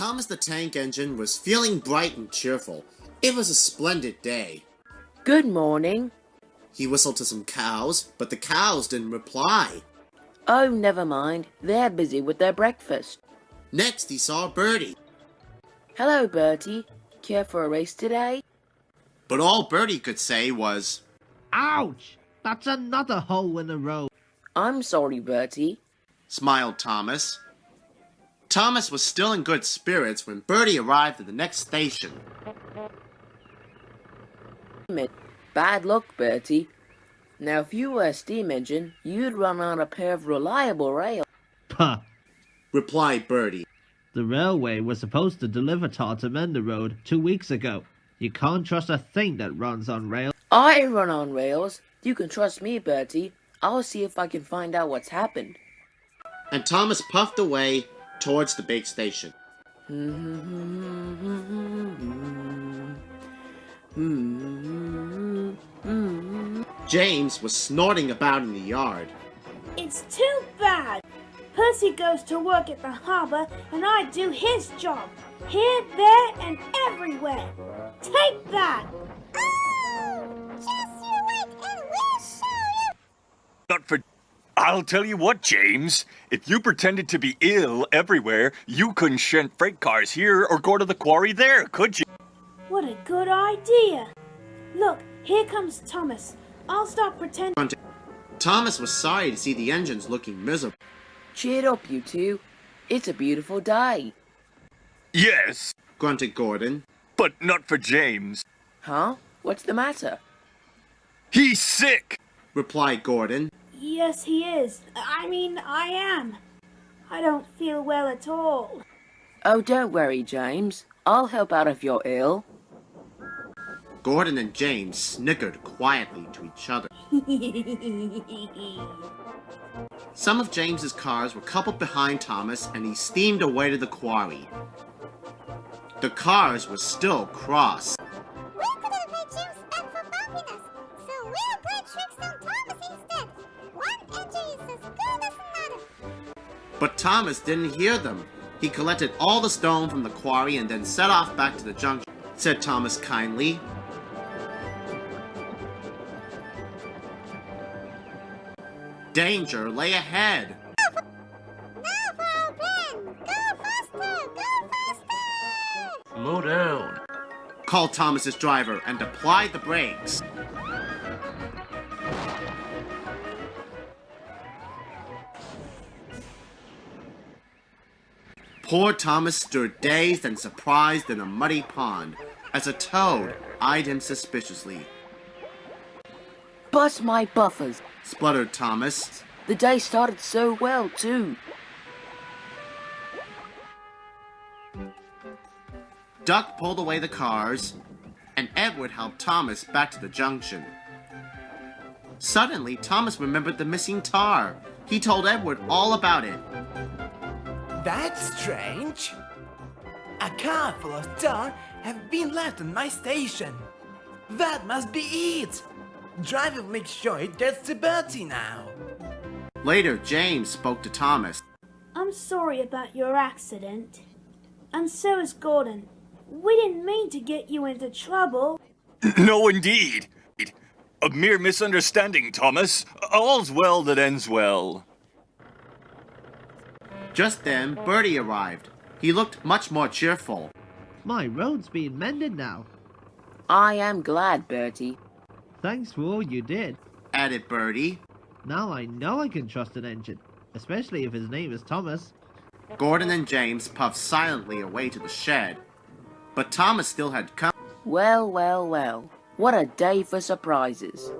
Thomas the Tank Engine was feeling bright and cheerful. It was a splendid day. Good morning. He whistled to some cows, but the cows didn't reply. Oh, never mind. They're busy with their breakfast. Next, he saw Bertie. Hello, Bertie. Care for a race today? But all Bertie could say was, Ouch! That's another hole in the road. I'm sorry, Bertie. Smiled Thomas. Thomas was still in good spirits when Bertie arrived at the next station. Bad luck, Bertie. Now, if you were a steam engine, you'd run on a pair of reliable rails. Puh! Replied Bertie. The railway was supposed to deliver tar to mend the road 2 weeks ago. You can't trust a thing that runs on rails. I run on rails. You can trust me, Bertie. I'll see if I can find out what's happened. And Thomas puffed away towards the big station. James was snorting about in the yard. It's too bad. Percy goes to work at the harbour and I do his job. Here, there, and everywhere. Take that! Oh! Just you wait and we'll show you! Not for... I'll tell you what, James. If you pretended to be ill everywhere, you couldn't shunt freight cars here or go to the quarry there, could you? What a good idea. Look, here comes Thomas. I'll stop pretending. Thomas was sorry to see the engines looking miserable. Cheer up, you two. It's a beautiful day. Yes, Grunted Gordon. but not for James. Huh? What's the matter? He's sick! Replied Gordon. Yes, he is. I am. I don't feel well at all. Oh, don't worry, James. I'll help out if you're ill. Gordon and James snickered quietly to each other. Some of James's cars were coupled behind Thomas and he steamed away to the quarry. The cars were still cross. We couldn't pay James back for bumping us, so we'll play tricks on Thomas instead. One engine is as good as another. But Thomas didn't hear them. He collected all the stone from the quarry and then set off back to the junction, said Thomas kindly. Danger lay ahead. Now for our plan! Go faster! Go faster! Slow down. Called Thomas's driver and applied the brakes. Poor Thomas stood dazed and surprised in a muddy pond as a toad eyed him suspiciously. Bust my buffers. Spluttered Thomas. The day started so well, too. Duck pulled away the cars, and Edward helped Thomas back to the junction. Suddenly, Thomas remembered the missing tar. He told Edward all about it. That's strange. A car full of tar have been left on my station. That must be it. Driver will make sure it gets to Bertie now. Later, James spoke to Thomas. I'm sorry about your accident. And so is Gordon. We didn't mean to get you into trouble. No, indeed. A mere misunderstanding, Thomas. All's well that ends well. Just then, Bertie arrived. He looked much more cheerful. My road's being mended now. I am glad, Bertie. Thanks for all you did. Added Bertie. Now I know I can trust an engine, especially if his name is Thomas. Gordon and James puffed silently away to the shed. But Thomas still had come. Well, well, well. What a day for surprises.